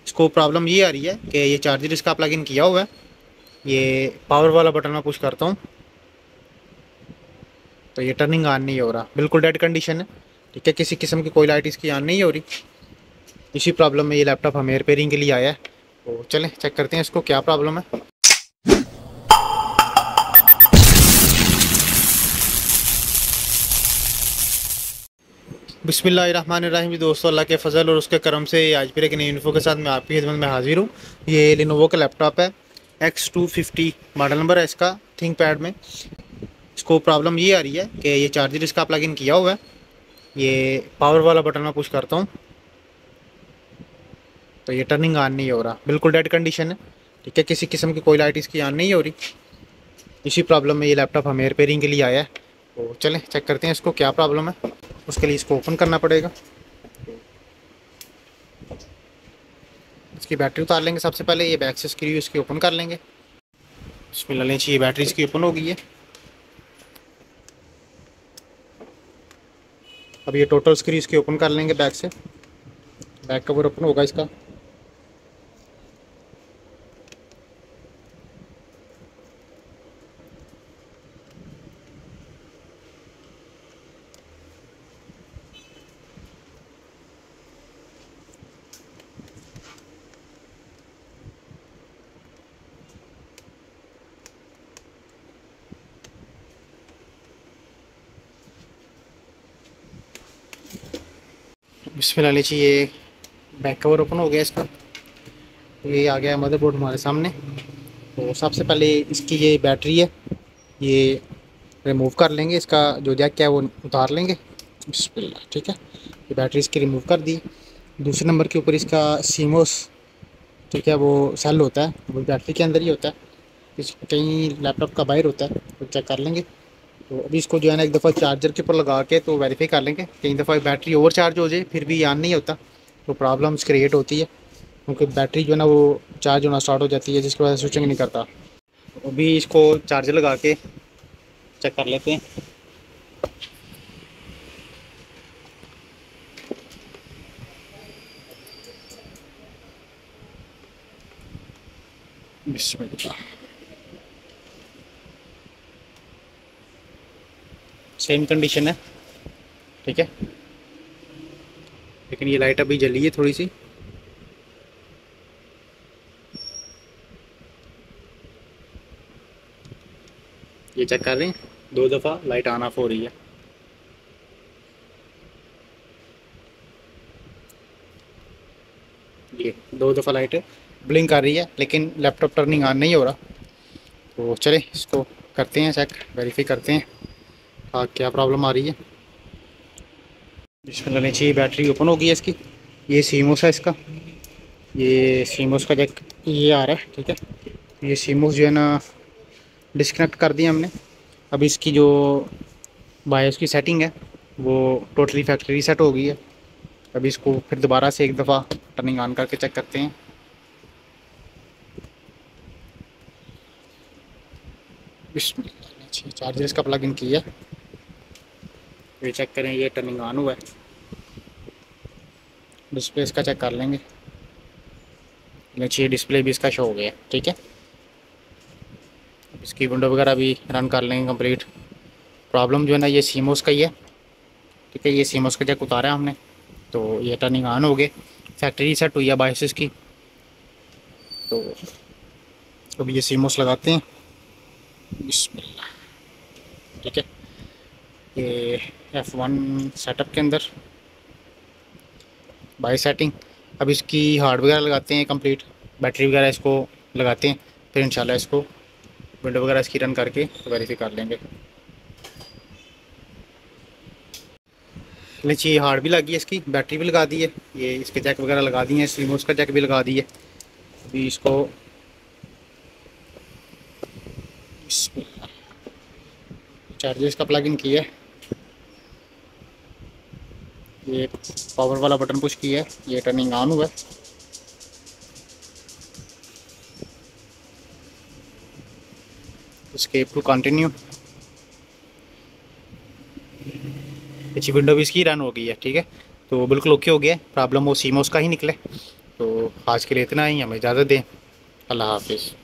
इसको प्रॉब्लम ये आ रही है कि ये चार्जर इसका प्लग इन किया हुआ है, ये पावर वाला बटन मैं पुश करता हूँ तो ये टर्निंग ऑन नहीं हो रहा, बिल्कुल डेड कंडीशन है। ठीक है, किसी किस्म की कोई लाइट इसकी ऑन नहीं हो रही। इसी प्रॉब्लम में ये लैपटॉप हमें रिपेयरिंग के लिए आया है। तो चलें चेक करते हैं इसको क्या प्रॉब्लम है। बिस्मिल्लाहिर्रहमानिर्रहीम। दोस्तों, अल्लाह के फजल और उसके करम से आज फिर एक नई इन्फो के साथ मैं आपकी खिदमत में हाजिर हूँ। ये लिनोवो का लैपटॉप है, X250 मॉडल नंबर है इसका, थिंक पैड में। इसको प्रॉब्लम ये आ रही है कि ये चार्जर इसका प्लग इन किया हुआ है, ये पावर वाला बटन मैं पुश करता हूँ तो ये टर्निंग ऑन नहीं हो रहा, बिल्कुल डेड कंडीशन है। ठीक है, किसी किस्म की कोई लाइट इसकी ऑन नहीं हो रही। इसी प्रॉब्लम में ये लैपटॉप हमें रिपेयरिंग के लिए आया है। तो चलें चेक करते हैं इसको क्या प्रॉब्लम है। उसके लिए इसको ओपन करना पड़ेगा। इसकी बैटरी उतार लेंगे सबसे पहले, ये बैक से स्क्रू इसकी ओपन कर लेंगे। इसमें ले लीजिए, ये बैटरी इसकी ओपन हो गई है। अब ये टोटल स्क्रू इसकी ओपन कर लेंगे बैक से। बैक कवर ओपन होगा इसका। इसमें ले लीजिए, ये बैक कवर ओपन हो गया इसका। तो ये आ गया मदरबोर्ड हमारे सामने। तो सबसे पहले इसकी ये बैटरी है, ये रिमूव कर लेंगे। इसका जो जैक है वो उतार लेंगे। बिस्मिल्लाह। ठीक है, ये बैटरी इसकी रिमूव कर दी। दूसरे नंबर के ऊपर इसका सीमोस, ठीक है, वो सेल होता है, वो बैटरी के अंदर ही होता है। इस कहीं लैपटॉप का बाहर होता है, तो चेक कर लेंगे। तो अभी इसको जो है ना एक दफ़ा चार्जर के ऊपर लगा के तो वेरीफाई कर लेंगे। कई दफ़ा बैटरी ओवर चार्ज हो जाए फिर भी ऑन नहीं होता, तो प्रॉब्लम्स क्रिएट होती है, क्योंकि बैटरी जो है ना वो चार्ज होना स्टार्ट हो जाती है, जिसकी वजह से स्विचिंग नहीं करता। तो अभी इसको चार्जर लगा के चेक कर लेते हैं। बिस्मिल्लाह। सेम कंडीशन है। ठीक है, लेकिन ये लाइट अभी जली है थोड़ी सी। ये चेक कर रहे हैं, 2 दफ़ा लाइट ऑन ऑफ हो रही है। ये 2 दफ़ा लाइट ब्लिंक कर रही है, लेकिन लैपटॉप टर्निंग ऑन नहीं हो रहा। तो चले इसको करते हैं चेक, वेरीफाई करते हैं हाँ क्या प्रॉब्लम आ रही है। जिसमें लेनी चाहिए, बैटरी ओपन हो गई है इसकी। ये सीमोस है इसका, ये सीमोस का जैक ये आ रहा है। ठीक है, ये सीमोस जो है ना डिस्कनेक्ट कर दिया हमने। अब इसकी जो बायोस की सेटिंग है वो टोटली फैक्ट्री रीसेट हो गई है। अभी इसको फिर दोबारा से एक दफ़ा टर्निंग ऑन करके चेक करते हैं। बिस्मिल्लाह। चार्जर इसका प्लग इन किया, ये चेक करें, ये टर्निंग ऑन हुआ है। डिस्प्ले इसका चेक कर लेंगे। नीचे डिस्प्ले भी इसका शो हो गया। ठीक है, इसकी विंडो वगैरह भी रन कर लेंगे कंप्लीट। प्रॉब्लम जो है ना ये सीमोस का ही है। ठीक है, ये सीमोस का जैक उतारा है हमने, तो ये टर्निंग ऑन हो गए। फैक्ट्री रीसेट हुई है बायसेस की। तो अभी ये सीमोस लगाते हैं। बिस्मिल्लाह। ठीक है, ये F1 सेटअप के अंदर बाई सेटिंग। अब इसकी हार्ड वगैरह लगाते हैं कंप्लीट, बैटरी वगैरह इसको लगाते हैं, फिर इंशाल्लाह इसको विंडो वगैरह इसकी रन करके वेरीफाई कर लेंगे। नीचे हार्ड भी लगी है इसकी, बैटरी भी लगा दी है, ये इसके जैक वगैरह लगा दिए हैं, सीमोस का जैक भी लगा दी है। अभी इसको चार्जर इसका प्लग इन किया है, ये पावर वाला बटन पुश किया है, ये टर्निंग ऑन हुआ है। Escape to continue. अच्छी विंडो भी इसकी रन हो गई है। ठीक है, तो बिल्कुल ओके हो गया। प्रॉब्लम वो सीमोस का ही निकले। तो आज के लिए इतना ही, हमें इजाज़त दें। अल्लाह हाफिज़।